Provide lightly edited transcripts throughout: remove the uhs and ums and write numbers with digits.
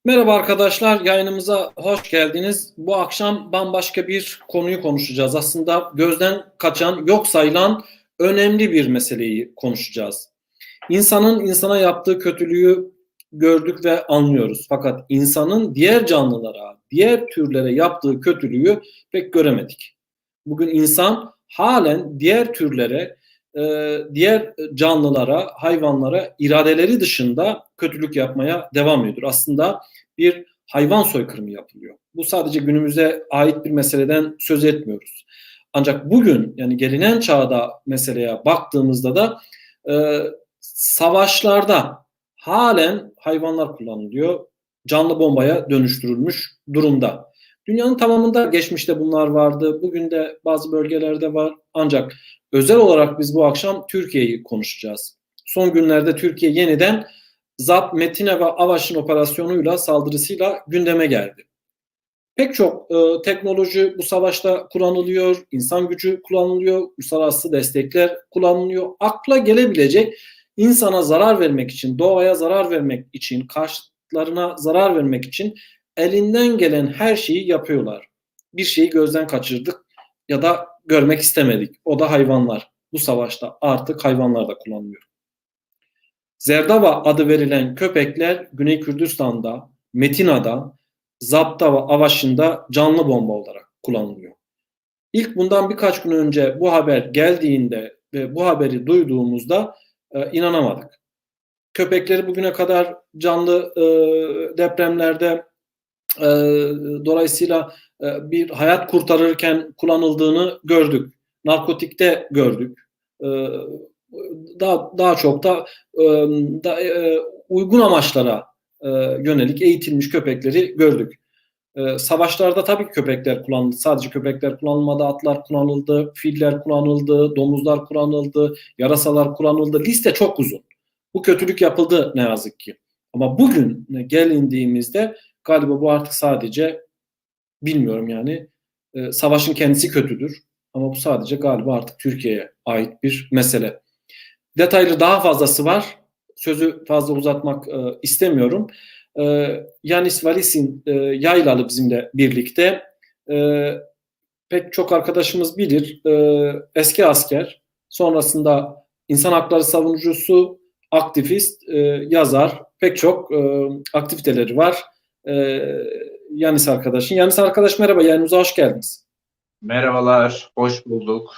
Merhaba arkadaşlar, yayınımıza hoş geldiniz. Bu akşam bambaşka bir konuyu konuşacağız. Aslında gözden kaçan, yok sayılan önemli bir meseleyi konuşacağız. İnsanın insana yaptığı kötülüğü gördük ve anlıyoruz. Fakat insanın diğer canlılara, diğer türlere yaptığı kötülüğü pek göremedik. Bugün insan halen diğer türlere, diğer canlılara, hayvanlara iradeleri dışında kötülük yapmaya devam ediyor. Aslında bir hayvan soykırımı yapılıyor. Bu sadece günümüze ait bir meseleden söz etmiyoruz. Ancak bugün yani gelinen çağda meseleye baktığımızda da savaşlarda halen hayvanlar kullanılıyor. Canlı bombaya dönüştürülmüş durumda. Dünyanın tamamında geçmişte bunlar vardı. Bugün de bazı bölgelerde var. Ancak özel olarak biz bu akşam Türkiye'yi konuşacağız. Son günlerde Türkiye yeniden ZAP, Metin'e ve Avaş'ın operasyonuyla, saldırısıyla gündeme geldi. Pek çok teknoloji bu savaşta kullanılıyor, insan gücü kullanılıyor, uluslararası destekler kullanılıyor. Akla gelebilecek insana zarar vermek için, doğaya zarar vermek için, karşıtlarına zarar vermek için elinden gelen her şeyi yapıyorlar. Bir şeyi gözden kaçırdık ya da görmek istemedik. O da hayvanlar. Bu savaşta artık hayvanlar da kullanılıyor. Zerdava adı verilen köpekler Güney Kürdistan'da, Metina'da, Zapta ve Avaş'ında canlı bomba olarak kullanılıyor. İlk bundan birkaç gün önce bu haber geldiğinde ve bu haberi duyduğumuzda inanamadık. Köpekleri bugüne kadar canlı depremlerde e, dolayısıyla bir hayat kurtarırken kullanıldığını gördük. Narkotikte gördük. E, daha çok da, uygun amaçlara yönelik eğitilmiş köpekleri gördük. Savaşlarda tabii köpekler kullanıldı. Sadece köpekler kullanılmadı. Atlar kullanıldı, filler kullanıldı, domuzlar kullanıldı, yarasalar kullanıldı. Liste çok uzun. Bu kötülük yapıldı ne yazık ki. Ama bugün gelindiğimizde galiba bu artık sadece bilmiyorum yani savaşın kendisi kötüdür. Ama bu sadece galiba artık Türkiye'ye ait bir mesele. Detaylı daha fazlası var. Sözü fazla uzatmak istemiyorum. Yanis Valisin Yaylalı bizimle birlikte. Pek çok arkadaşımız bilir. Eski asker. Sonrasında insan hakları savunucusu, aktivist, yazar. Pek çok aktiviteleri var. E, Yanis arkadaşın. Yanis arkadaş merhaba. Yayınımıza hoş geldiniz. Merhabalar, hoş bulduk.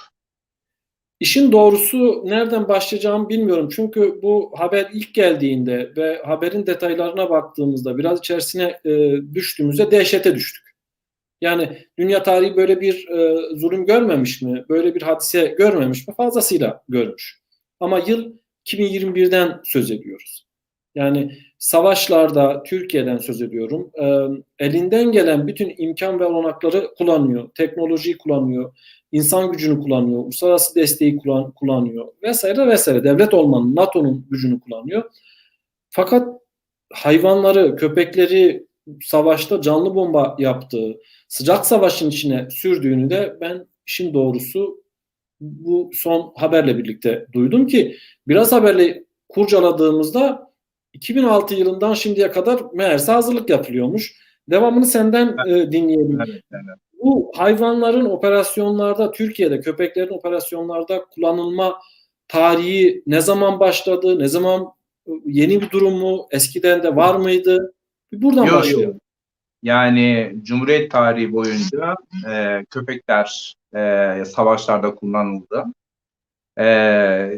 İşin doğrusu nereden başlayacağımı bilmiyorum. Çünkü bu haber ilk geldiğinde ve haberin detaylarına baktığımızda biraz içerisine düştüğümüzde dehşete düştük. Yani dünya tarihi böyle bir zulüm görmemiş mi? Böyle bir hadise görmemiş mi? Fazlasıyla görmüş. Ama yıl 2021'den söz ediyoruz. Yani savaşlarda Türkiye'den söz ediyorum. Elinden gelen bütün imkan ve olanakları kullanıyor. Teknolojiyi kullanıyor. İnsan gücünü kullanıyor. Uluslararası desteği kullanıyor. Vesaire vesaire. Devlet olmanın, NATO'nun gücünü kullanıyor. Fakat hayvanları, köpekleri savaşta canlı bomba yaptığı, sıcak savaşın içine sürdüğünü de ben işin doğrusu bu son haberle birlikte duydum ki biraz haberle kurcaladığımızda 2006 yılından şimdiye kadar meğerse hazırlık yapılıyormuş. Devamını senden dinleyelim. Evet, evet. Bu hayvanların operasyonlarda, Türkiye'de köpeklerin operasyonlarda kullanılma tarihi ne zaman başladı, ne zaman yeni bir durum mu, eskiden de var mıydı? Bir buradan Yok yok. başlayalım. Yani Cumhuriyet tarihi boyunca köpekler savaşlarda kullanıldı.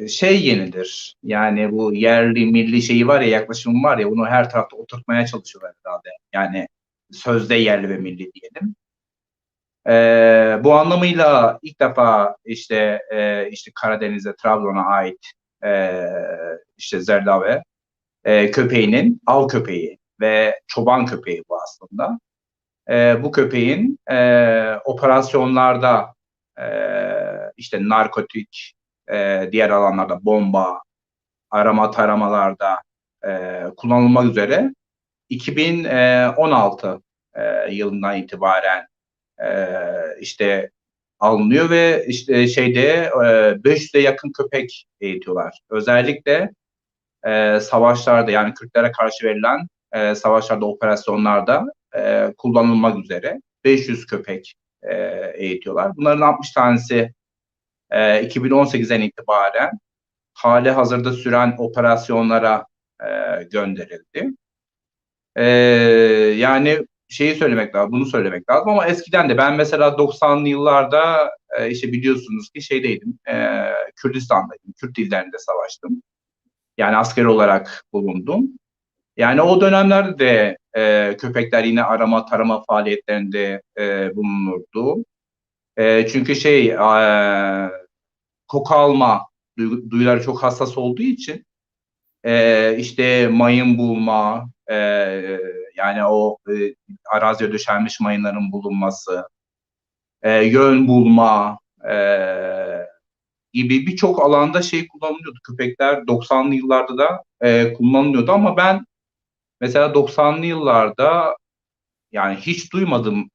Şey yenidir. Yani bu yerli milli şeyi var ya, yaklaşım var ya, bunu her tarafta oturtmaya çalışıyorlar herhalde. Yani sözde yerli ve milli diyelim. Bu anlamıyla ilk defa işte Karadeniz'de Trabzon'a ait işte Zerdave köpeğinin av köpeği ve çoban köpeği bu aslında. Bu köpeğin operasyonlarda e, işte narkotik, diğer alanlarda bomba, arama taramalarda kullanılmak üzere 2016 yılından itibaren işte alınıyor ve işte 500'e yakın köpek eğitiyorlar. Özellikle savaşlarda, yani Kürtlere karşı verilen savaşlarda, operasyonlarda kullanılmak üzere 500 köpek eğitiyorlar. Bunların 60 tanesi 2018'den itibaren hali hazırda süren operasyonlara gönderildi. Yani şeyi söylemek lazım, bunu söylemek lazım ama eskiden de ben mesela 90'lı yıllarda işte biliyorsunuz ki şeydeydim, Kürdistan'daydım, Kürt illerinde savaştım. Yani asker olarak bulundum. Yani o dönemlerde de köpekler yine arama tarama faaliyetlerinde bulunurdu. Çünkü koku alma duyuları çok hassas olduğu için işte mayın bulma, yani o araziye döşenmiş mayınların bulunması, yön bulma gibi birçok alanda kullanılıyordu. Köpekler 90'lı yıllarda da kullanılıyordu ama ben mesela 90'lı yıllarda yani hiç duymadım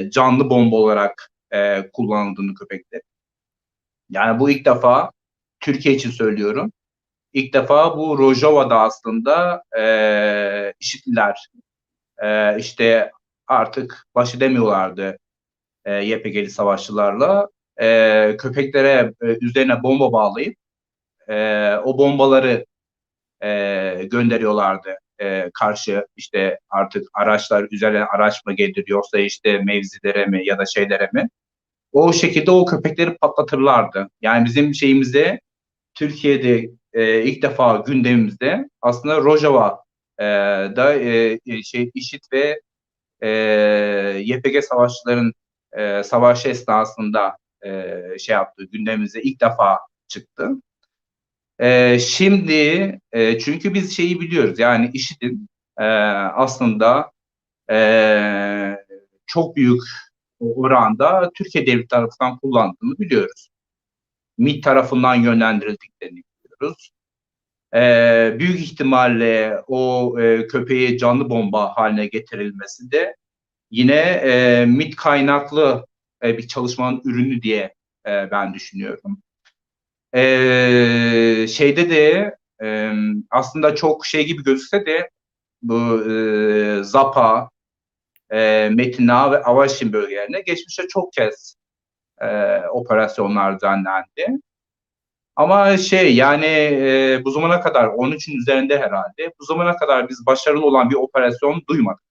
canlı bomba olarak kullanıldığını köpekler. Yani bu ilk defa Türkiye için söylüyorum. İlk defa bu Rojava'da aslında IŞİD'liler işte artık baş edemiyorlardı YPG'li savaşçılarla. Köpeklere üzerine bomba bağlayıp o bombaları gönderiyorlardı karşı işte artık araçlar üzerine araç mı geliriyorsa işte mevzilere mi ya da şeylere mi. O şekilde o köpekleri patlatırlardı. Yani bizim şeyimizde Türkiye'de ilk defa gündemimizde aslında Rojava da IŞİD ve YPG savaşçıların savaşı esnasında yaptığı gündemimize ilk defa çıktı. Şimdi çünkü biz şeyi biliyoruz yani IŞİD'in aslında çok büyük oranda Türkiye devleti tarafından kullandığını biliyoruz. MİT tarafından yönlendirildiklerini biliyoruz. Büyük ihtimalle o köpeği canlı bomba haline getirilmesi de yine MİT kaynaklı bir çalışmanın ürünü diye ben düşünüyorum. Şeyde de aslında çok şey gibi gözükse de bu Zapa, Metina ve Avaşin bölgelerine geçmişte çok kez operasyonlar düzenlendi. Ama yani bu zamana kadar 13'ün üzerinde herhalde bu zamana kadar biz başarılı olan bir operasyon duymadık.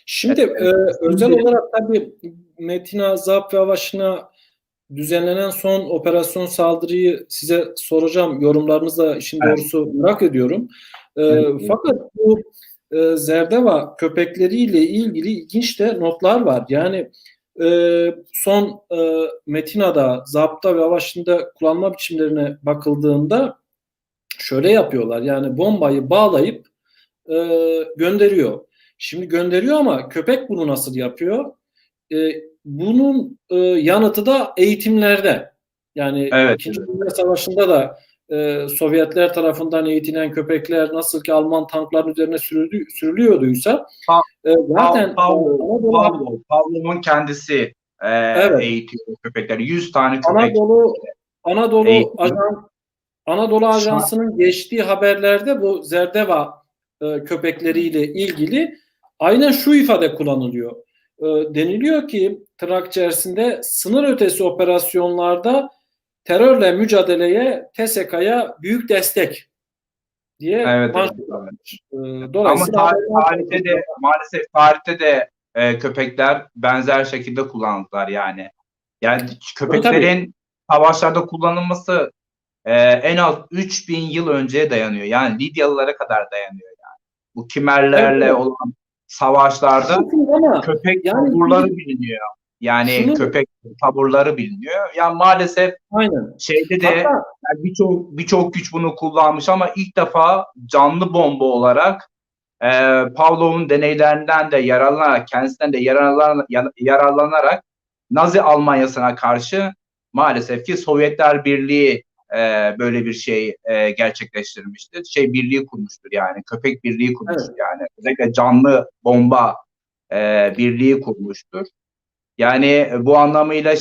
Şimdi özel olarak tabii Metina, Zap ve Avaşin'a düzenlenen son operasyon saldırıyı size soracağım. Yorumlarınızı da işin doğrusu merak ediyorum. Fakat bu Zerdeva köpekleriyle ilgili ilginç de notlar var. Yani son Metina'da, Zap'ta ve Avaşin'de kullanma biçimlerine bakıldığında şöyle yapıyorlar. Yani bombayı bağlayıp gönderiyor. Şimdi gönderiyor ama köpek bunu nasıl yapıyor? Bunun yanıtı da eğitimlerde. Yani Evet. İkinci Dünya Savaşı'nda da Sovyetler tarafından eğitilen köpekler nasıl ki Alman tankların üzerine sürülüyorduysa zaten Pavlov'un kendisi evet, eğitiyor köpekleri. 100 tane köpek. Anadolu Ajansı'nın geçtiği haberlerde bu Zerdeva köpekleriyle ilgili aynen şu ifade kullanılıyor. Deniliyor ki tırnak içerisinde sınır ötesi operasyonlarda terörle mücadeleye TSK'ya büyük destek diye evet. Dolayısıyla ama maalesef tarihte de köpekler benzer şekilde kullanıldılar yani. Yani köpeklerin savaşlarda kullanılması en az 3000 yıl önceye dayanıyor. Yani Lidyalılara kadar dayanıyor yani. Bu Kimerlerle olan savaşlarda köpek taburları biliniyor. Yani köpek taburları biliniyor. Yani maalesef şeyde de yani birçok güç bunu kullanmış ama ilk defa canlı bomba olarak Pavlov'un deneylerinden de yararlanarak, kendisinden de yararlanarak Nazi Almanyası'na karşı maalesef ki Sovyetler Birliği böyle bir şey gerçekleştirmiştir. Birliği kurmuştur yani. Köpek birliği kurmuştur yani. Özellikle canlı bomba birliği kurmuştur. Yani bu anlamıyla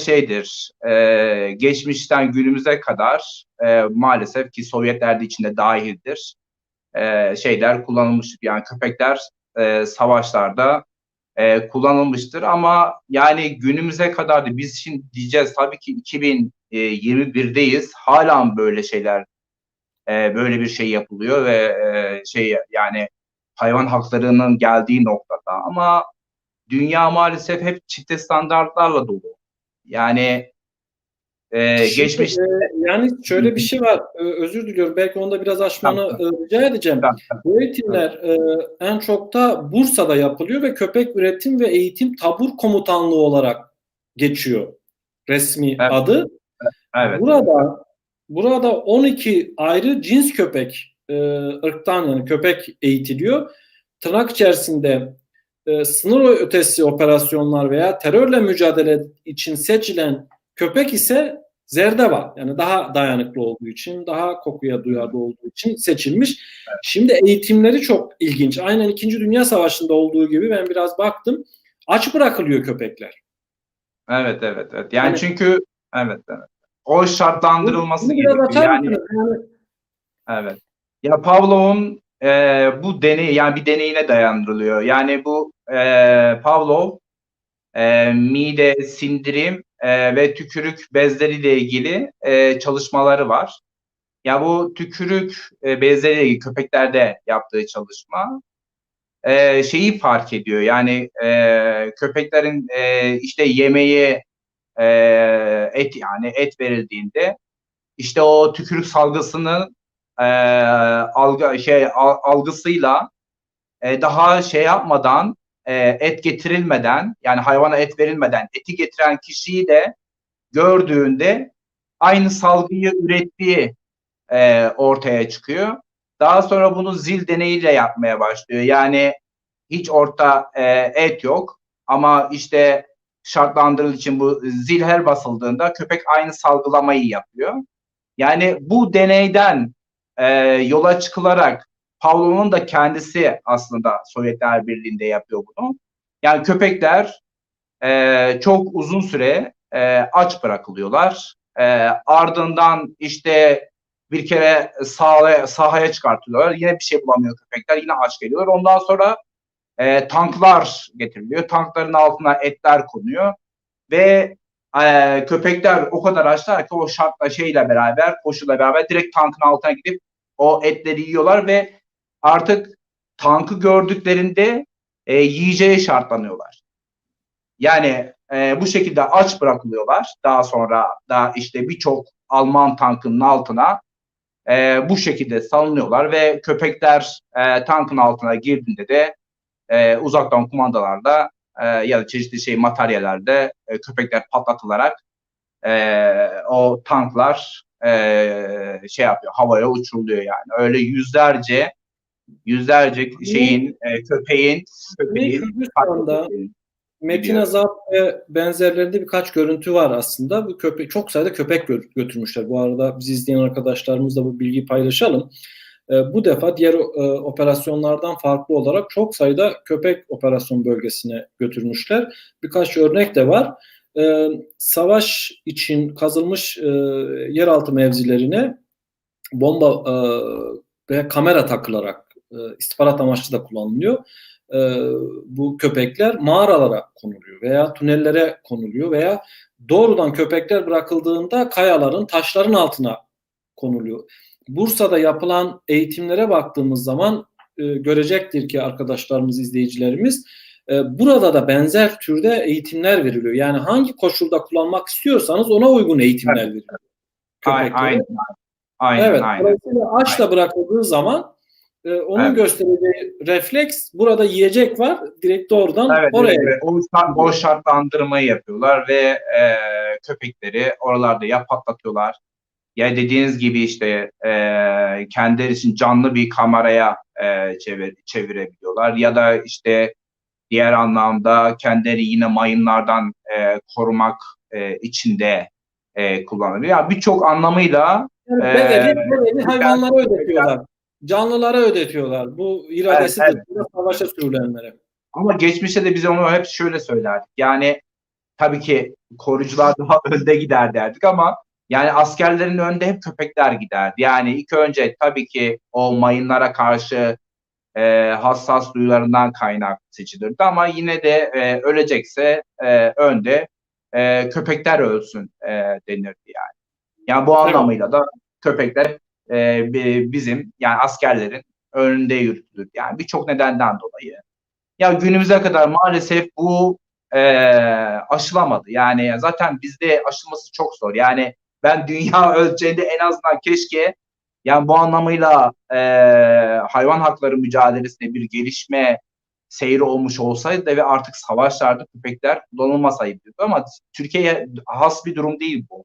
geçmişten günümüze kadar maalesef ki Sovyetler de içinde dahildir. şeyler kullanılmıştır. Yani köpekler savaşlarda kullanılmıştır ama yani günümüze kadar da biz şimdi diyeceğiz tabii ki 2021'deyiz. Hala böyle şeyler böyle bir şey yapılıyor ve yani hayvan haklarının geldiği noktada ama dünya maalesef hep çifte standartlarla dolu. Yani Şimdi geçmiş. yani şöyle bir şey var. Özür diliyorum. Belki onu da biraz aşmanı rica edeceğim. Bu eğitimler en çok da Bursa'da yapılıyor ve köpek üretim ve eğitim tabur komutanlığı olarak geçiyor resmi Evet, adı. evet. Burada 12 ayrı cins köpek ırktan yani köpek eğitiliyor. Tırnak içerisinde sınır ötesi operasyonlar veya terörle mücadele için seçilen köpek ise zerdeva. Yani daha dayanıklı olduğu için, daha kokuya duyarlı olduğu için seçilmiş. Şimdi eğitimleri çok ilginç. Aynen 2. Dünya Savaşı'nda olduğu gibi ben biraz baktım. Aç bırakılıyor köpekler. Evet. Yani çünkü evet. O şartlandırılması Bunu biraz gerekiyor. açar Yani mısınız? evet. Ya Pavlov'un bu deney yani bir deneyine dayandırılıyor. Yani bu Pavlov mide, sindirim ve tükürük bezleriyle ilgili çalışmaları var. Ya bu tükürük bezleriyle ilgili köpeklerde yaptığı çalışma şeyi fark ediyor. Yani köpeklerin işte yemeği et verildiğinde işte o tükürük salgısının algısıyla daha şey yapmadan et getirilmeden yani hayvana et verilmeden eti getiren kişiyi de gördüğünde aynı salgıyı ürettiği ortaya çıkıyor. Daha sonra bunu zil deneyiyle yapmaya başlıyor. Yani hiç orta et yok ama işte şartlandırıldığı için bu zil her basıldığında köpek aynı salgılamayı yapıyor. Yani bu deneyden yola çıkılarak Pavlov'un da kendisi aslında Sovyetler Birliği'nde yapıyor bunu. Yani köpekler çok uzun süre aç bırakılıyorlar. Ardından işte bir kere sahaya çıkartıyorlar. Yine bir şey bulamıyor köpekler. Yine aç geliyorlar. Ondan sonra tanklar getiriliyor. Tankların altına etler konuyor. Ve köpekler o kadar açlar ki o şartla koşulla beraber direkt tankın altına gidip o etleri yiyorlar ve artık tankı gördüklerinde yiyeceğe şartlanıyorlar. Yani bu şekilde aç bırakılıyorlar. Daha sonra da işte birçok Alman tankının altına bu şekilde salınıyorlar ve köpekler tankın altına girdiğinde de uzaktan kumandalarda ya da çeşitli materyallerde köpekler patlatılarak o tanklar havaya uçuruluyor yani. Öyle yüzlerce köpeğin Kırgızistan'da Metin gidiyor. Azap ve benzerlerinde birkaç görüntü var aslında. Bu köpek çok sayıda köpek götürmüşler. Bu arada bizi izleyen arkadaşlarımızla bu bilgiyi paylaşalım. Bu defa diğer operasyonlardan farklı olarak çok sayıda köpek operasyon bölgesine götürmüşler. Birkaç örnek de var. Savaş için kazılmış yeraltı mevzilerine bomba veya kamera takılarak istihbarat amaçlı da kullanılıyor. Bu köpekler mağaralara konuluyor veya tünellere konuluyor veya doğrudan köpekler bırakıldığında kayaların, taşların altına konuluyor. Bursa'da yapılan eğitimlere baktığımız zaman görecektir ki arkadaşlarımız, izleyicilerimiz burada da benzer türde eğitimler veriliyor. Yani hangi koşulda kullanmak istiyorsanız ona uygun eğitimler veriliyor köpeklere. Evet, dolayısıyla açla bırakıldığı zaman onun göstereceği refleks burada yiyecek var. Direkt doğrudan oraya. Evet. O şartlandırmayı yapıyorlar ve köpekleri oralarda ya patlatıyorlar ya dediğiniz gibi işte kendileri için canlı bir kameraya çevirebiliyorlar ya da işte diğer anlamda kendileri yine mayınlardan korumak için de kullanılıyor. Yani birçok anlamıyla bedeli hayvanlara ödetiyorlar. Canlılara ödetiyorlar. Bu iradesi dışında savaşa sürülenlere. Ama geçmişte de biz onu hep şöyle söylerdik. Yani tabii ki korucular daha önde gider derdik ama Yani askerlerin önünde hep köpekler giderdi. Yani ilk önce tabii ki o mayınlara karşı hassas duyularından kaynaklı seçilirdi ama yine de ölecekse önde köpekler ölsün denirdi yani. Yani bu Evet. anlamıyla da köpekler bizim yani askerlerin önünde yürütülür. Yani birçok nedenden dolayı. Ya günümüze kadar maalesef bu aşılamadı. Yani zaten bizde aşılması çok zor. Yani ben dünya ölçeğinde en azından keşke yani bu anlamıyla hayvan hakları mücadelesinde bir gelişme seyri olmuş olsaydı ve artık savaşlarda köpekler kullanılmasaydı. Ama Türkiye'ye has bir durum değil bu.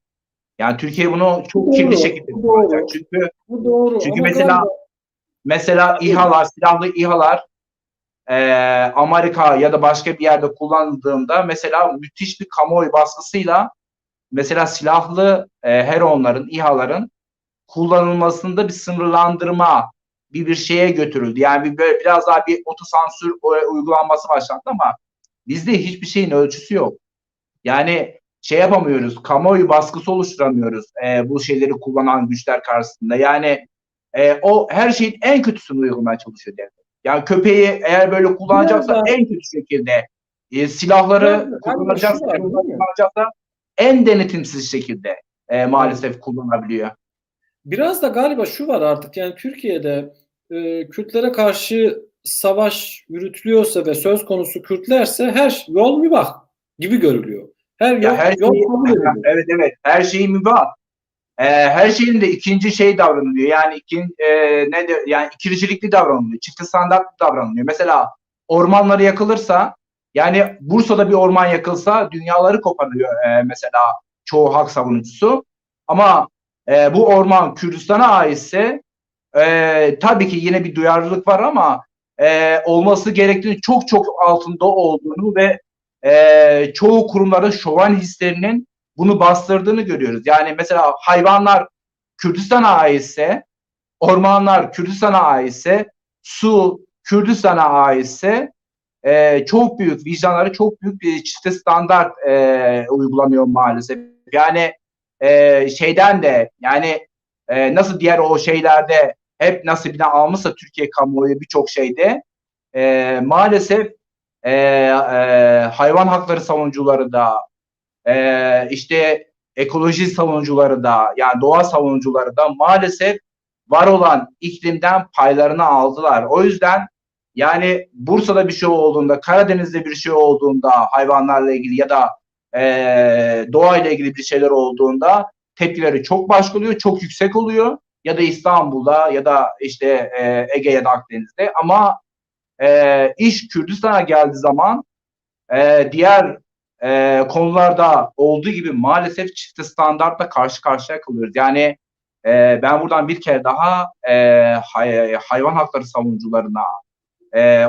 Yani Türkiye bunu çok kirli Doğru, şekilde bu kullanacak. doğru. Çünkü Bu doğru çünkü ama galiba mesela İHA'lar, silahlı İHA'lar Amerika ya da başka bir yerde kullanıldığında mesela müthiş bir kamuoyu baskısıyla mesela silahlı Heronların, İHA'ların kullanılmasında bir sınırlandırma bir şeye götürüldü. Yani böyle biraz daha bir otosansür uygulanması başlandı ama bizde hiçbir şeyin ölçüsü yok. Yani şey yapamıyoruz, kamuoyu baskısı oluşturamıyoruz bu şeyleri kullanan güçler karşısında. Yani o her şeyin en kötüsünü uygulamaya çalışıyor devlet. Yani köpeği eğer böyle biraz kullanacaksa da en kötü şekilde, biraz silahları da galiba şu kullanacaksa, var Heronları değil mi? kullanacaksa en denetimsiz şekilde Evet. maalesef kullanabiliyor. Biraz da galiba şu var artık yani Türkiye'de Kürtlere karşı savaş yürütülüyorsa ve söz konusu Kürtlerse her yol mübah gibi görülüyor. Her Ya her yol şeyi kabul ediliyor. evet evet her şeyi mübah. Her şeyin de ikinci şey davranılıyor. Yani ne de yani ikircilikli davranılıyor. Çifte standartlı davranılıyor. Mesela ormanları yakılırsa yani Bursa'da bir orman yakılsa dünyaları koparıyor mesela çoğu hak savunucusu. Ama bu orman Kürdistan'a aitse tabii ki yine bir duyarlılık var ama olması gerektiğini çok çok altında olduğunu ve çoğu kurumların şoven hislerinin bunu bastırdığını görüyoruz. Yani mesela hayvanlar Kürdistan'a aitse, ormanlar Kürdistan'a aitse, su Kürdistan'a aitse çok büyük, vicdanları çok büyük bir çifte standart uygulanıyor maalesef. Yani şeyden de yani nasıl diğer o şeylerde hep nasibini almışsa Türkiye kamuoyu birçok şeyde maalesef hayvan hakları savunucuları da işte ekoloji savunucuları da yani doğa savunucuları da maalesef var olan iklimden paylarını aldılar. O yüzden yani Bursa'da bir şey olduğunda, Karadeniz'de bir şey olduğunda hayvanlarla ilgili ya da doğayla ilgili bir şeyler olduğunda tepkileri çok başka oluyor, çok yüksek oluyor. Ya da İstanbul'da ya da işte Ege ya da Akdeniz'de ama iş Kürdistan'a geldiği zaman diğer konularda olduğu gibi maalesef çifte standartla karşı karşıya kalıyoruz. Yani ben buradan bir kere daha hayvan hakları savunucularına,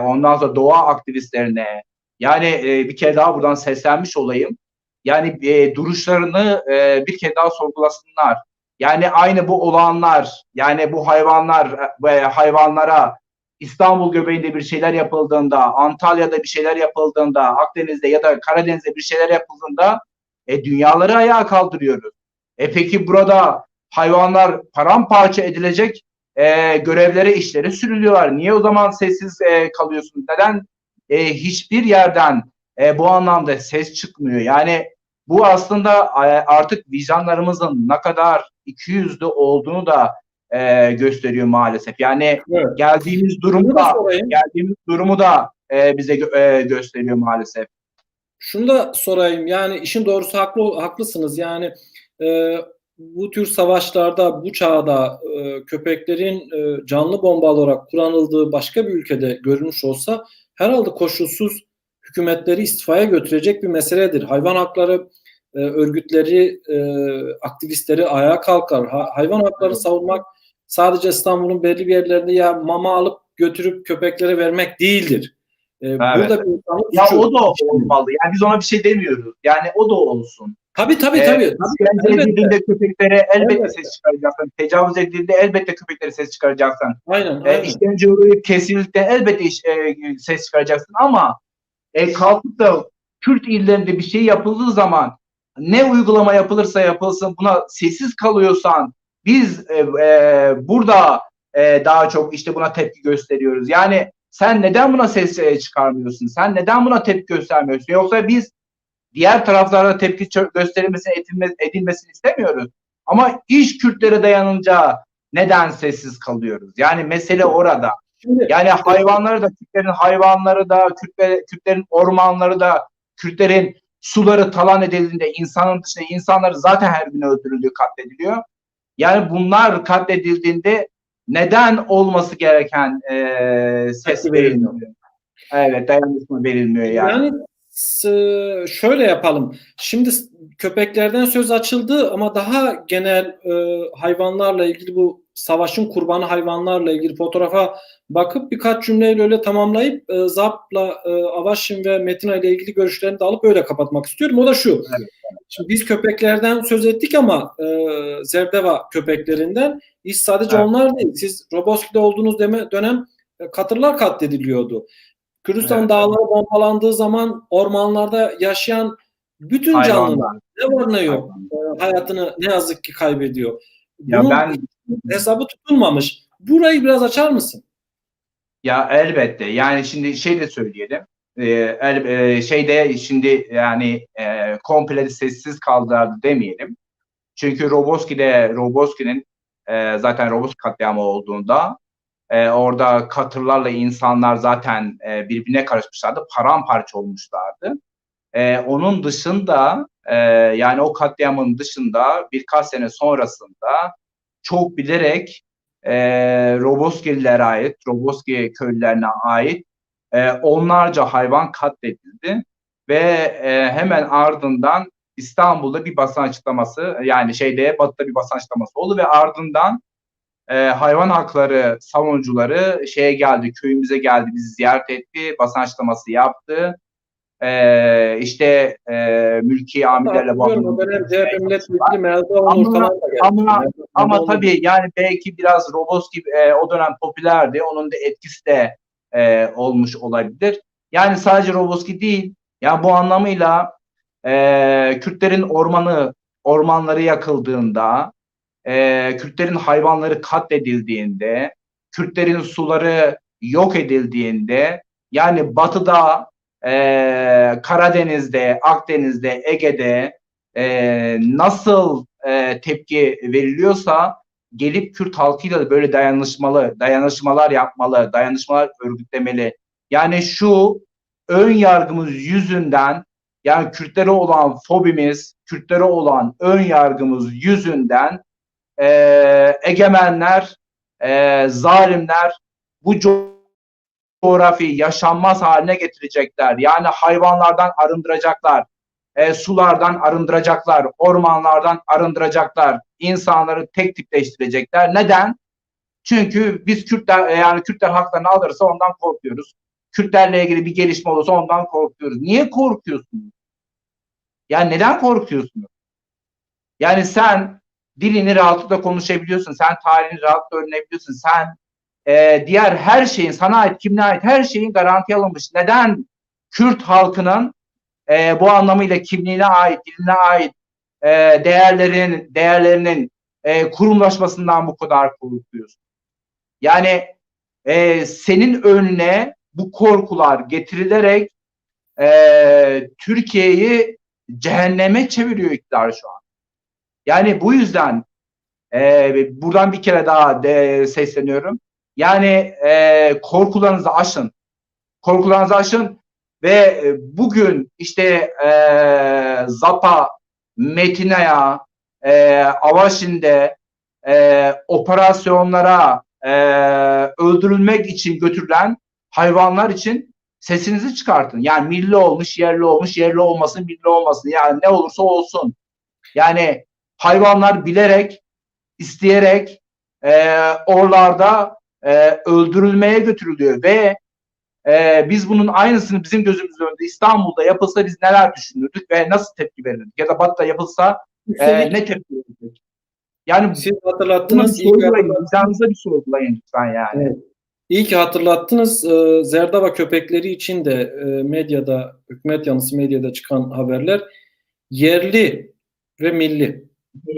ondan sonra doğa aktivistlerine yani bir kere daha buradan seslenmiş olayım. Yani duruşlarını bir kere daha sorgulasınlar. Yani aynı bu olanlar, yani bu hayvanlar ve hayvanlara İstanbul göbeğinde bir şeyler yapıldığında, Antalya'da bir şeyler yapıldığında, Akdeniz'de ya da Karadeniz'de bir şeyler yapıldığında dünyaları ayağa kaldırıyoruz. Peki burada hayvanlar paramparça edilecek görevlere, işlere sürülüyorlar. Niye o zaman sessiz kalıyorsunuz? Neden hiçbir yerden bu anlamda ses çıkmıyor? Yani bu aslında artık vicdanlarımızın ne kadar ikiyüzlü olduğunu da gösteriyor maalesef. Yani Evet. geldiğimiz Şunu da durumda sorayım. durumu da bize gösteriyor maalesef. Şunu da sorayım. Yani işin doğrusu haklısınız. Yani e, bu tür savaşlarda, bu çağda köpeklerin canlı bomba olarak kullanıldığı başka bir ülkede görülmüş olsa herhalde koşulsuz hükümetleri istifaya götürecek bir meseledir. Hayvan hakları örgütleri, aktivistleri ayağa kalkar. Hayvan hakları savunmak sadece İstanbul'un belli bir yerlerinde ya mama alıp götürüp köpeklere vermek değildir. Evet. Burada bir insanlık Ya suçu o da işleniyor. olmalı. Yani biz ona bir şey demiyoruz. Yani o da olsun. Tabii tabii tabii. İşkence Elbette. edildiğinde köpeklere elbette ses Elbette. çıkaracaksın. Tecavüz edildiğinde elbette köpeklere ses çıkaracaksın. Aynen aynen. İşkence uğrayıp kesinlikle elbette ses çıkaracaksın ama kalkıp da Kürt illerinde bir şey yapıldığı zaman ne uygulama yapılırsa yapılsın buna sessiz kalıyorsan biz burada daha çok işte buna tepki gösteriyoruz. Yani sen neden buna ses çıkarmıyorsun? Sen neden buna tepki göstermiyorsun? Yoksa biz diğer taraflarda tepki gösterilmesini, edilmesini istemiyoruz. Ama iş Kürtlere dayanınca neden sessiz kalıyoruz? Yani mesele orada. Şimdi, Yani hayvanları da, Kürtlerin hayvanları da, Kürtlerin ormanları da, Kürtlerin suları talan edildiğinde insanın dışında insanları zaten her gün öldürülüyor, katlediliyor. Yani bunlar katledildiğinde neden olması gereken ses verilmiyor? Evet, dayanışma verilmiyor yani. Yani şöyle yapalım. Şimdi köpeklerden söz açıldı ama daha genel hayvanlarla ilgili, bu savaşın kurbanı hayvanlarla ilgili fotoğrafa bakıp birkaç cümleyle öyle tamamlayıp Zap'la Avaşin ve Metina ile ilgili görüşlerini de alıp öyle kapatmak istiyorum. O da şu. Evet. Şimdi biz köpeklerden söz ettik ama Zerdeva köpeklerinden iş sadece onlar değil. Siz Roboski'de olduğunuz dönem katırlar katlediliyordu. Kürdistan dağları bombalandığı zaman ormanlarda yaşayan bütün canlılar, ne var ne yok, hayatını ne yazık ki kaybediyor. Bunun hesabı tutulmamış. Burayı biraz açar mısın? Ya elbette. Yani şimdi şey de söyleyelim. Şimdi yani komple sessiz kaldılar demeyelim. Çünkü Roboski'nin zaten Roboski katliamı olduğunda orada katırlarla insanlar zaten birbirine karışmışlardı. Paramparça olmuşlardı. Onun dışında yani o katliamın dışında birkaç sene sonrasında çok bilerek Roboskililere ait, Roboski köylülerine ait onlarca hayvan katledildi ve hemen ardından İstanbul'da bir basın açıklaması, yani Batı'da bir basın açıklaması oldu ve ardından hayvan hakları savunucuları köyümüze geldi, bizi ziyaret etti, basın açıklaması yaptı. Mülki amirlerle ama tabii yani belki biraz Roboski o dönem popülerdi. Onun da etkisi de olmuş olabilir. Yani sadece Roboski değil. Yani bu anlamıyla Kürtlerin ormanları yakıldığında, Kürtlerin hayvanları katledildiğinde, Kürtlerin suları yok edildiğinde, yani Batı'da, Karadeniz'de, Akdeniz'de, Ege'de nasıl tepki veriliyorsa gelip Kürt halkıyla da böyle dayanışmalar yapmalı, dayanışmalar örgütlemeli. Yani şu ön yargımız yüzünden, yani Kürtlere olan fobimiz, Kürtlere olan ön yargımız yüzünden egemenler, zalimler bu coğrafyayı yaşanmaz haline getirecekler. Yani hayvanlardan arındıracaklar, sulardan arındıracaklar, ormanlardan arındıracaklar, insanları tek tipleştirecekler. Neden? Çünkü biz Kürtler haklarını alırsa ondan korkuyoruz. Kürtlerle ilgili bir gelişme olursa ondan korkuyoruz. Niye korkuyorsunuz? Yani neden korkuyorsunuz? Yani sen dilini rahatlıkla konuşabiliyorsun, sen tarihini rahatlıkla öğrenebiliyorsun, sen diğer her şeyin, sana ait, kimine ait her şeyin garanti alınmış. Neden Kürt halkının bu anlamıyla kimliğine ait, diline ait değerlerinin kurumlaşmasından bu kadar korkuyorsun? Yani senin önüne bu korkular getirilerek Türkiye'yi cehenneme çeviriyor iktidar şu an. Yani bu yüzden buradan bir kere daha sesleniyorum. Yani korkularınızı aşın. Korkularınızı aşın ve bugün işte Zapa, Metina'ya, Avaşin'de operasyonlara öldürülmek için götürülen hayvanlar için sesinizi çıkartın. Yani milli olmuş, yerli olmuş, yerli olmasın, milli olmasın. Yani ne olursa olsun. Yani hayvanlar bilerek, isteyerek oralarda öldürülmeye götürülüyor ve biz bunun aynısını bizim gözümüzün önünde İstanbul'da yapılsa biz neler düşünürdük ve nasıl tepki verirdik? Ya da Batı'da yapılsa ne tepki verirdik? Yani siz hatırlattınız. Vicdanınıza bir sorgulayın lütfen yani. Evet. İyi ki hatırlattınız. Zerdava köpekleri için de medyada, hükümet yanlısı medyada çıkan haberler Yerli ve milli.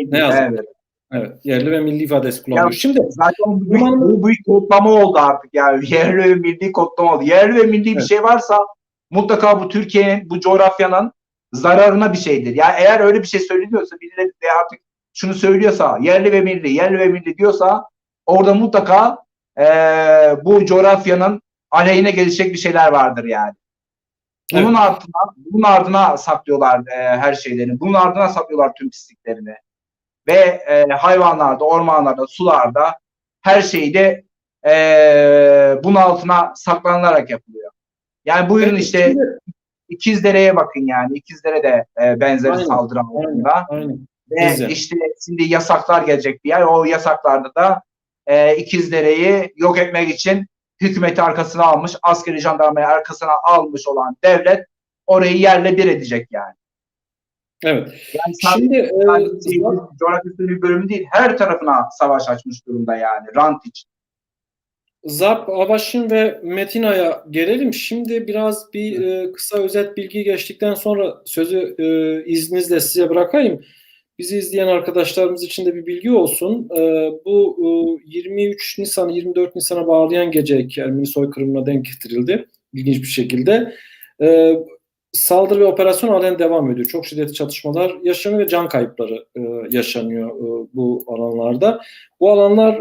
Ne yazık ki. Evet. Evet, yerli ve milli ifadesi Ya kullanılıyor. Şimdi zaten bu Numan'ın büyük kodlama oldu artık yani. Yerli ve milli kodlama oldu. Yerli ve milli bir evet, şey varsa mutlaka bu Türkiye'nin, bu coğrafyanın zararına bir şeydir. Yani eğer öyle bir şey söyleniyorsa, birileri de artık şunu söylüyorsa, yerli ve milli, yerli ve milli diyorsa orada mutlaka bu coğrafyanın aleyhine gelecek bir şeyler vardır yani. evet, Bunun ardına saklıyorlar her şeylerini. Bunun ardına saklıyorlar tüm pisliklerini. Ve hayvanlarda, ormanlarda, sularda her şeyi de bunun altına saklanılarak yapılıyor. Yani buyurun peki işte şimdi İkizdere'ye bakın yani. İkizdere de benzeri aynen, saldırı aynen, altında. aynen. Ve Rize. işte şimdi yasaklar gelecek bir yer. O yasaklarda da İkizdere'yi yok etmek için hükümeti arkasına almış, askeri jandarmayı arkasına almış olan devlet orayı yerle bir edecek yani. Evet. Yani Şimdi sadece coğrafyasının bir bölümü değil, her tarafına savaş açmış durumda yani rant için. Zarp, Avaşin ve Metina'ya gelelim. Şimdi biraz bir kısa özet bilgi geçtikten sonra sözü izninizle size bırakayım. Bizi izleyen arkadaşlarımız için de bir bilgi olsun. Bu 23 Nisan'ı 24 Nisan'a bağlayan gece Ermeni soykırımına denk getirildi. İlginç bir şekilde. E, Saldırı ve operasyon halen devam ediyor. Çok şiddetli çatışmalar yaşanıyor ve can kayıpları yaşanıyor bu alanlarda. Bu alanlar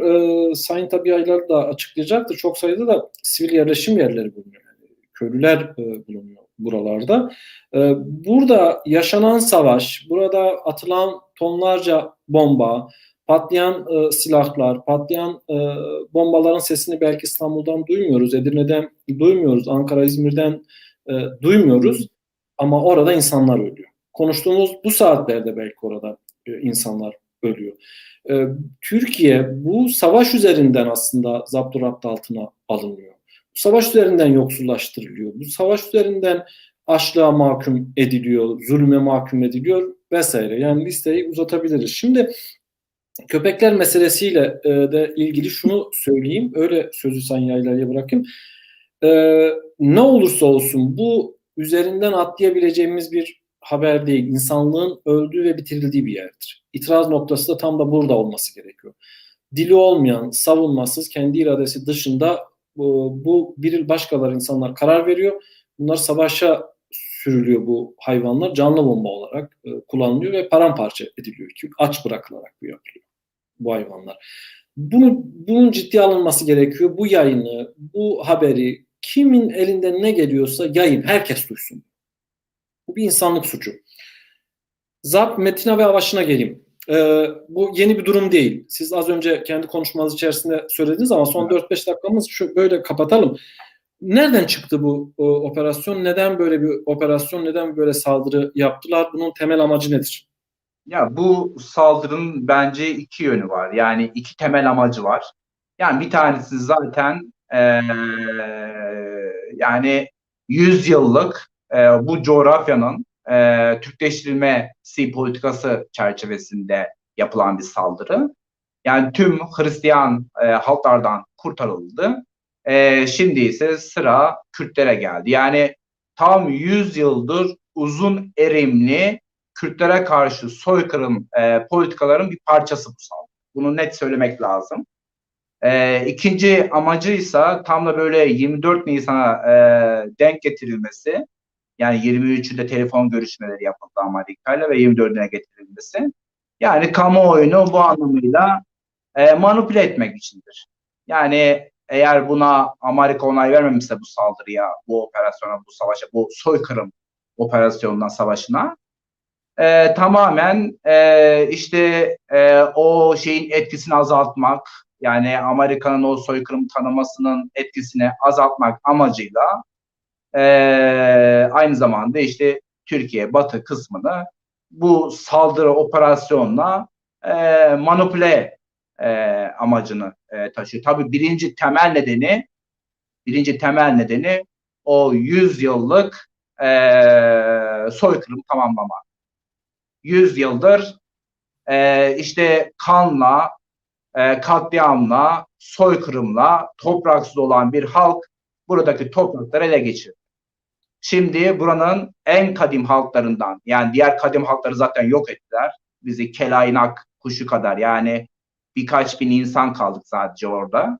Sayın Tabiyaylar da açıklayacaktır. Çok sayıda da sivil yerleşim yerleri bulunuyor. Yani köylüler bulunuyor buralarda. Burada yaşanan savaş, burada atılan tonlarca bomba, patlayan silahlar, patlayan bombaların sesini belki İstanbul'dan duymuyoruz, Edirne'den duymuyoruz, Ankara, İzmir'den duymuyoruz. Ama orada insanlar ölüyor. Konuştuğumuz bu saatlerde belki orada insanlar ölüyor. Türkiye bu savaş üzerinden aslında zapturapt altına alınıyor. Bu savaş üzerinden yoksullaştırılıyor. Bu savaş üzerinden açlığa mahkum ediliyor, zulüme mahkum ediliyor vesaire. Yani listeyi uzatabiliriz. Şimdi köpekler meselesiyle de ilgili şunu söyleyeyim. Öyle sözü Sayın Yaylar'ya bırakayım. Ne olursa olsun bu üzerinden atlayabileceğimiz bir haber değil. İnsanlığın öldüğü ve bitirildiği bir yerdir. İtiraz noktası da tam da burada olması gerekiyor. Dili olmayan, savunmasız, kendi iradesi dışında bu bir başkaları insanlar karar veriyor. Bunlar savaşa sürülüyor bu hayvanlar. Canlı bomba olarak kullanılıyor ve paramparça ediliyor. Aç bırakılarak bu yapılıyor bu hayvanlar. Bunun ciddiye alınması gerekiyor. Bu yayını, bu haberi kimin elinden ne geliyorsa yayın, herkes duysun. Bu bir insanlık suçu. Zarp, Metina ve Avaşin'e geleyim. Bu yeni bir durum değil. Siz az önce kendi konuşmanız içerisinde söylediniz ama son 4-5 dakikamız şu böyle kapatalım. Nereden çıktı bu operasyon? Neden böyle bir operasyon? Neden böyle saldırı yaptılar? Bunun temel amacı nedir? Ya bu saldırının bence iki yönü var. Yani iki temel amacı var. Yani bir tanesi zaten yani 100 yıllık bu coğrafyanın Türkleştirilmesi politikası çerçevesinde yapılan bir saldırı. Yani tüm Hristiyan halklardan kurtarıldı. Şimdi ise sıra Kürtlere geldi. Yani tam 100 yıldır uzun erimli Kürtlere karşı soykırım politikaların bir parçası bu saldırı. Bunu net söylemek lazım. İkinci amacıysa tam da böyle 24 Nisan'a denk getirilmesi. Yani 23'ünde telefon görüşmeleri yapıldı Amerika'yla ve 24'üne getirilmesi. Yani kamuoyunu bu anlamıyla manipüle etmek içindir. Yani eğer buna Amerika onay vermemişse bu saldırıya, bu operasyona, bu savaşa, bu soykırım operasyonuna, savaşına tamamen işte o şeyin etkisini azaltmak, yani Amerika'nın o soykırım tanımasının etkisini azaltmak amacıyla aynı zamanda işte Türkiye Batı kısmını bu saldırı operasyonla manipüle amacını taşıyor. Tabii birinci temel nedeni o 100 yıllık soykırım tamamlamak. 100 yıldır işte kanla, katliamla, soykırımla topraksız olan bir halk buradaki toprakları ele geçirdi. Şimdi buranın en kadim halklarından, yani diğer kadim halkları zaten yok ettiler. Bizi kelaynak kuşu kadar, yani birkaç bin insan kaldık sadece orada.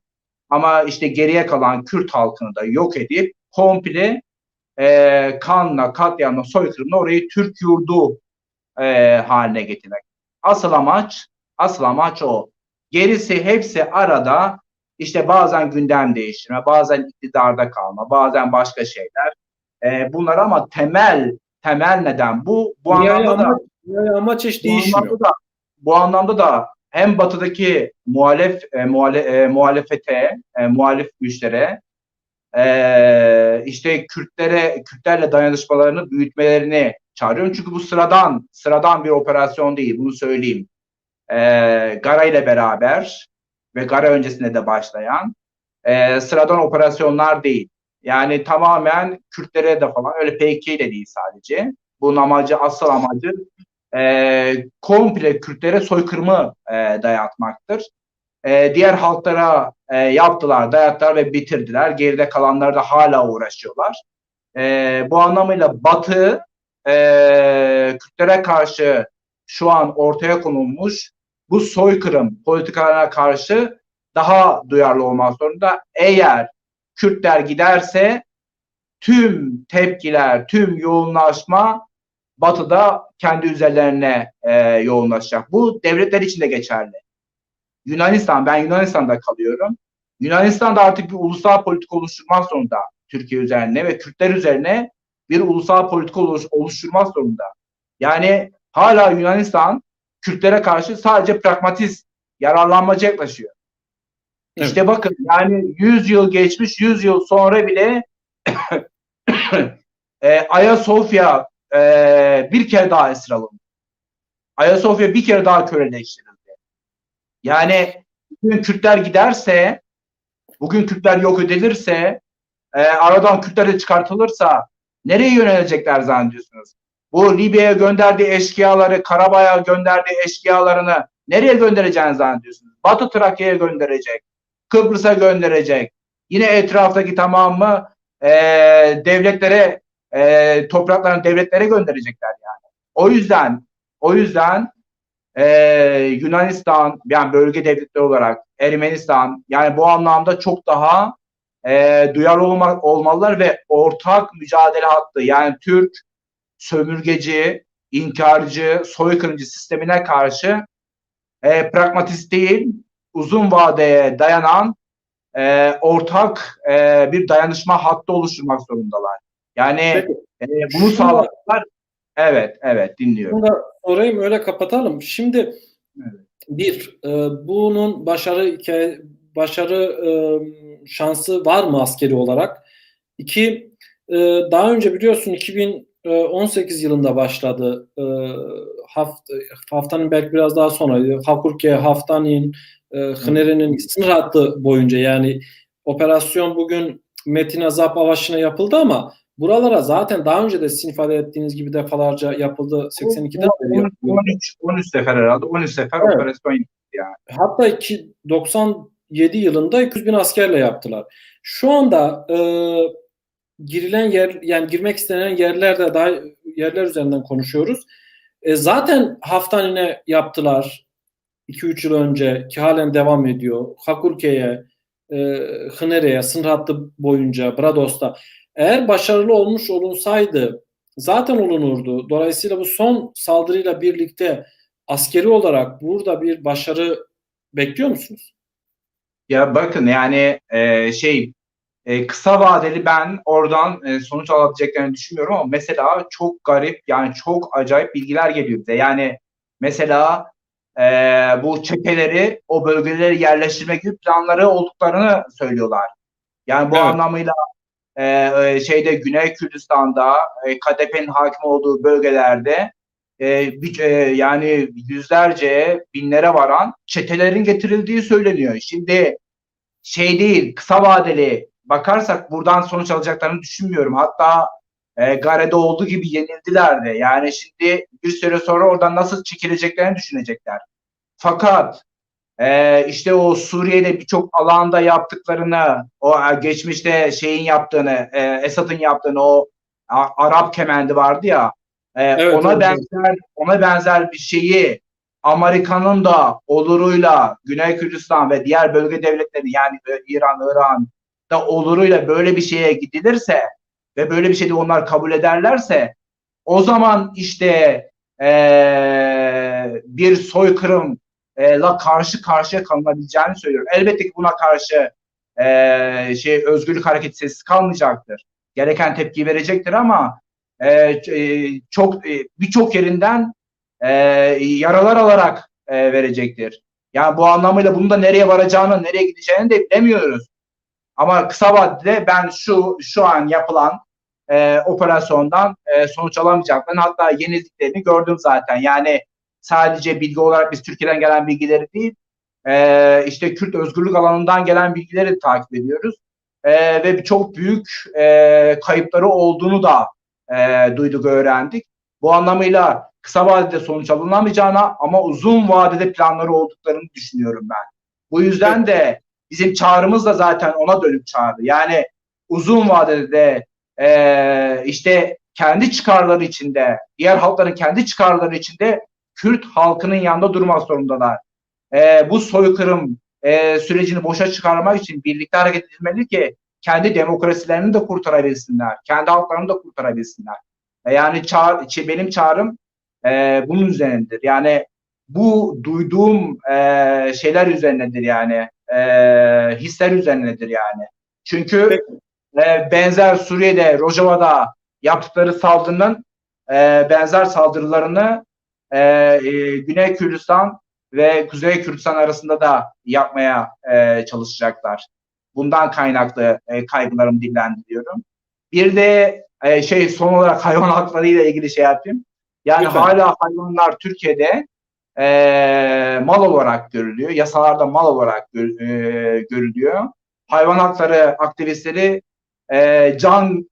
Ama işte geriye kalan Kürt halkını da yok edip komple kanla, katliamla, soykırımla orayı Türk yurdu haline getirmek. Asıl amaç, asıl amaç o. Gerisi hepsi arada, işte bazen gündem değiştirme, bazen iktidarda kalma, bazen başka şeyler. Bunlar ama temel neden bu. Bu Dünyaya anlamda da amaç, dünyaya amaç hiç bu değişmiyor. anlamda da bu anlamda da hem batıdaki muhalif güçlere, işte Kürtlerle dayanışmalarını büyütmelerini çağırıyorum. Çünkü bu sıradan bir operasyon değil. Bunu söyleyeyim. Gara ile beraber ve Gara öncesinde de başlayan sıradan operasyonlar değil. Yani tamamen Kürtlere de falan, öyle PKK ile değil sadece. Bunun asıl amacı komple Kürtlere soykırımı dayatmaktır. Diğer halklara dayattılar ve bitirdiler. Geride kalanlar da hala uğraşıyorlar. Bu anlamıyla Batı Kürtlere karşı şu an ortaya konulmuş bu soykırım politikalarına karşı daha duyarlı olmak zorunda. Eğer Kürtler giderse tüm tepkiler, tüm yoğunlaşma Batı'da kendi üzerlerine yoğunlaşacak. Bu devletler için de geçerli. Ben Yunanistan'da kalıyorum. Yunanistan'da artık bir ulusal politika oluşturmak zorunda Türkiye üzerine ve Kürtler üzerine bir ulusal politika oluşturmak zorunda. Yani hala Yunanistan Kürtlere karşı sadece pragmatist, yararlanmacı yaklaşıyor. Evet. İşte bakın, yani 100 yıl geçmiş, 100 yıl sonra bile Ayasofya bir kere daha esir alındı. Ayasofya bir kere daha köleleştirildi. Yani bugün Kürtler giderse, bugün Kürtler yok edilirse, aradan Kürtler de çıkartılırsa nereye yönelecekler zannediyorsunuz? Bu Libya'ya gönderdiği eşkıyaları, Karabağ'a gönderdiği eşkıyalarını nereye göndereceğini zannediyorsunuz? Batı Trakya'ya gönderecek, Kıbrıs'a gönderecek. Yine etraftaki tamamı devletlere, topraklarını devletlere gönderecekler yani. O yüzden Yunanistan, yani bölge devletleri olarak Ermenistan, yani bu anlamda çok daha duyarlı olmalılar ve ortak mücadele hattı, yani Türk sömürgeci, inkarcı, soykırımcı sistemine karşı pragmatist değil, uzun vadeye dayanan ortak bir dayanışma hattı oluşturmak zorundalar. Yani Peki, bunu şunu da, sağladılar. Evet, dinliyorum. şunu da sorayım, öyle kapatalım. Şimdi Evet. bunun başarı şansı var mı askeri olarak? İki, daha önce biliyorsun 2018 yılında başladı. Haftanın belki biraz daha sonra Hakurke, Haftan'ın, Hınere'nin sınır hattı boyunca, yani operasyon bugün Metin Zap Avaşı'na yapıldı ama buralara zaten daha önce de sizin ifade ettiğiniz gibi defalarca yapıldı. 82'den beri yapılıyor. 13 sefer herhalde. 13 sefer Evet. operasyon yaptı yani. Hatta 97 yılında 200 bin askerle yaptılar. Şu anda girilen yer, yani girmek istenen yerlerde, daha yerler üzerinden konuşuyoruz. Zaten Haftanine yaptılar 2-3 yıl önce, ki halen devam ediyor. Hakurke'ye, Hınere'ye, sınır hattı boyunca, Brados'ta. Eğer başarılı olmuş olunsaydı zaten olunurdu. Dolayısıyla bu son saldırıyla birlikte askeri olarak burada bir başarı bekliyor musunuz? Ya bakın, yani kısa vadeli ben oradan sonuç alabileceklerini düşünmüyorum ama mesela çok garip, yani çok acayip bilgiler geliyor bize. Yani mesela bu çeteleri o bölgelere yerleştirmek gibi planları olduklarını söylüyorlar. Yani bu Evet. anlamıyla Güney Kürdistan'da KDP'nin hakim olduğu bölgelerde yani yüzlerce, binlere varan çetelerin getirildiği söyleniyor. Şimdi değil, kısa vadeli bakarsak buradan sonuç alacaklarını düşünmüyorum. Hatta Gare'de olduğu gibi yenildiler de. Yani şimdi bir süre sonra oradan nasıl çekileceklerini düşünecekler. Fakat işte o Suriye'de birçok alanda yaptıklarını, o geçmişte Esad'ın yaptığını, o Arap kemendi vardı ya, Evet, ona benzer bir şeyi Amerika'nın da oluruyla Güney Kürdistan ve diğer bölge devletleri, yani İran, Irak da oluruyla böyle bir şeye gidilirse ve böyle bir şeyi onlar kabul ederlerse, o zaman işte bir soykırımla karşı karşıya kalınabileceğini söylüyorum. Elbette ki buna karşı Özgürlük Hareketi sessiz kalmayacaktır. Gereken tepki verecektir ama birçok yerinden yaralar alarak verecektir. Yani bu anlamıyla bunun da nereye varacağını, nereye gideceğini de bilemiyoruz. Ama kısa vadede ben şu an yapılan operasyondan sonuç alamayacaklarını, hatta yenildiklerini gördüm zaten. Yani sadece bilgi olarak biz Türkiye'den gelen bilgileri değil, işte Kürt özgürlük alanından gelen bilgileri takip ediyoruz. Ve çok büyük kayıpları olduğunu da duyduk, öğrendik. Bu anlamıyla kısa vadede sonuç alınamayacağına ama uzun vadede planları olduklarını düşünüyorum ben. Bu yüzden de bizim çağrımız da zaten ona dönük çağrı. Yani uzun vadede işte kendi çıkarları içinde, diğer halkların kendi çıkarları içinde Kürt halkının yanında durmak zorundalar. Bu soykırım sürecini boşa çıkarmak için birlikte hareket edilmeli ki kendi demokrasilerini de kurtarabilsinler, kendi halklarını da kurtarabilsinler. Yani benim çağrım bunun üzerindedir. Yani bu duyduğum şeyler üzerinedir, yani hisler üzerinedir yani. Çünkü benzer Suriye'de, Rojava'da yaptıkları saldırının benzer saldırılarını Güney Kürdistan ve Kuzey Kürdistan arasında da yapmaya çalışacaklar. Bundan kaynaklı kaygılarımı dillendiriyorum. Bir de son olarak hayvan hakları ile ilgili şey yapayım. Yani lütfen. hala hayvanlar Türkiye'de mal olarak görülüyor. Yasalarda mal olarak görülüyor. Hayvan hakları aktivistleri can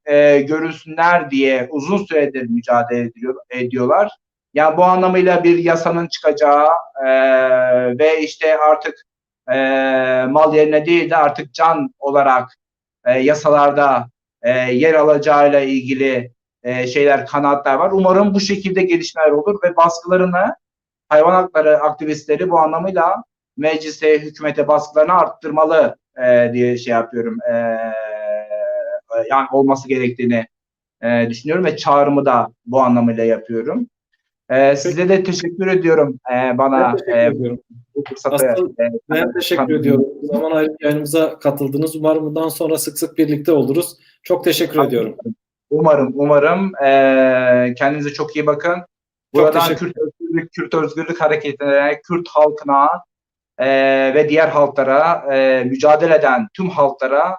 görülsünler diye uzun süredir mücadele ediyorlar. Yani bu anlamıyla bir yasanın çıkacağı ve işte artık mal yerine değil de artık can olarak yasalarda yer alacağıyla ilgili şeyler, kanaatler var. Umarım bu şekilde gelişmeler olur ve baskılarını, hayvan hakları aktivistleri bu anlamıyla meclise, hükümete baskılarını arttırmalı diye şey yapıyorum. Yani olması gerektiğini düşünüyorum ve çağrımı da bu anlamıyla yapıyorum. Size de teşekkür ediyorum bana Ben teşekkür ediyorum. bu fırsatı. Asıl ben teşekkür ediyorum. Zaman ayırıp yayınımıza katıldınız. Umarım bundan sonra sık sık birlikte oluruz. Çok teşekkür ediyorum. Umarım. Kendinize çok iyi bakın. Buradan Kürt Özgürlük Hareketi'ne, Kürt halkına ve diğer halklara, mücadele eden tüm halklara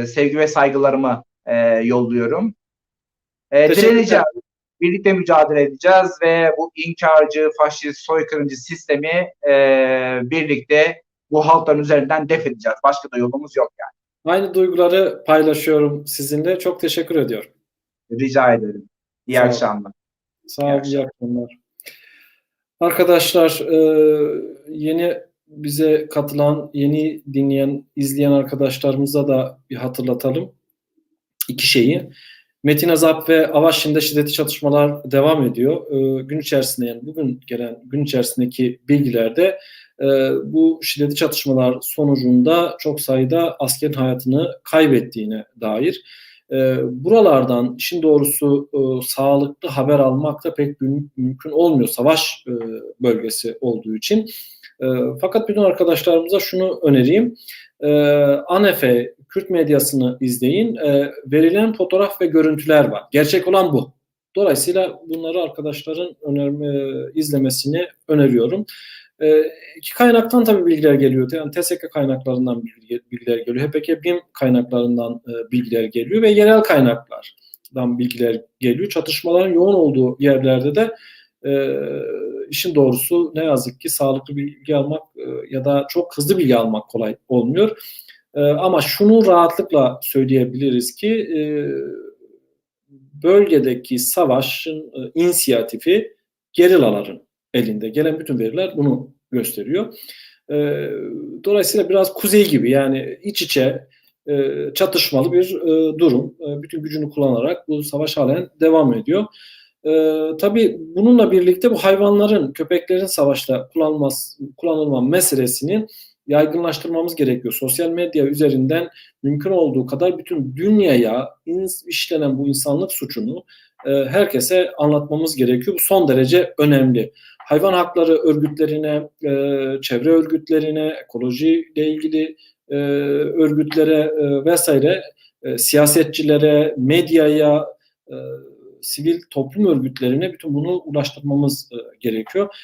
sevgi ve saygılarımı yolluyorum. Direneceğiz. Birlikte mücadele edeceğiz ve bu inkarcı, faşist, soykırımcı sistemi birlikte bu halkların üzerinden def edeceğiz. Başka da yolumuz yok yani. Aynı duyguları paylaşıyorum sizinle. Çok teşekkür ediyorum. Rica ederim. İyi akşamlar. Sağ olun, iyi akşamlar. Arkadaşlar, yeni bize katılan, yeni dinleyen, izleyen arkadaşlarımıza da bir hatırlatalım. İki şeyi. Metin Azap ve Avaşin'de şiddetli çatışmalar devam ediyor. Gün içerisinde, yani bugün gelen gün içerisindeki bilgilerde bu şiddetli çatışmalar sonucunda çok sayıda askerin hayatını kaybettiğine dair. Buralardan işin doğrusu sağlıklı haber almak da pek mümkün olmuyor, savaş bölgesi olduğu için. Fakat bütün arkadaşlarımıza şunu önereyim. ANEFE Kürt medyasını izleyin. Verilen fotoğraf ve görüntüler var. Gerçek olan bu. Dolayısıyla bunları arkadaşların izlemesini öneriyorum. İki kaynaktan tabii bilgiler geliyor. Yani TSK kaynaklarından bilgiler geliyor. HPK BİM kaynaklarından bilgiler geliyor ve yerel kaynaklardan bilgiler geliyor. Çatışmaların yoğun olduğu yerlerde de işin doğrusu ne yazık ki sağlıklı bilgi almak ya da çok hızlı bilgi almak kolay olmuyor. Ama şunu rahatlıkla söyleyebiliriz ki bölgedeki savaşın inisiyatifi gerillaların elinde. Gelen bütün veriler bunu gösteriyor. Dolayısıyla biraz kuzey gibi, yani iç içe çatışmalı bir durum. Bütün gücünü kullanarak bu savaş halen devam ediyor. Tabii bununla birlikte bu hayvanların, köpeklerin savaşta kullanılma meselesini yaygınlaştırmamız gerekiyor. Sosyal medya üzerinden mümkün olduğu kadar bütün dünyaya işlenen bu insanlık suçunu herkese anlatmamız gerekiyor. Bu son derece önemli. Hayvan hakları örgütlerine, çevre örgütlerine, ekolojiyle ilgili örgütlere vesaire, siyasetçilere, medyaya, sivil toplum örgütlerine bütün bunu ulaştırmamız gerekiyor.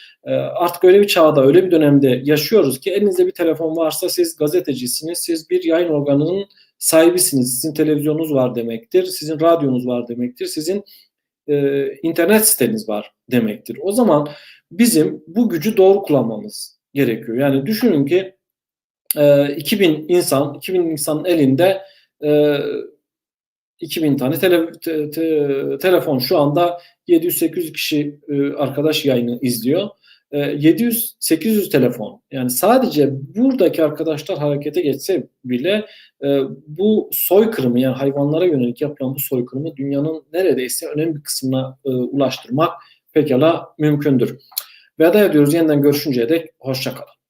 Artık öyle bir çağda, öyle bir dönemde yaşıyoruz ki elinizde bir telefon varsa siz gazetecisiniz, siz bir yayın organının sahibisiniz. Sizin televizyonunuz var demektir, sizin radyonuz var demektir, sizin internet siteniz var demektir. O zaman bizim bu gücü doğru kullanmamız gerekiyor. Yani düşünün ki 2000 insanın elinde 2000 tane telefon, şu anda 700-800 kişi arkadaş yayını izliyor. 700-800 telefon. Yani sadece buradaki arkadaşlar harekete geçse bile bu soykırımı, yani hayvanlara yönelik yapılan bu soykırımı dünyanın neredeyse önemli bir kısmına ulaştırmak pekala mümkündür. Veda ediyoruz. Yeniden görüşünceye dek hoşça kalın.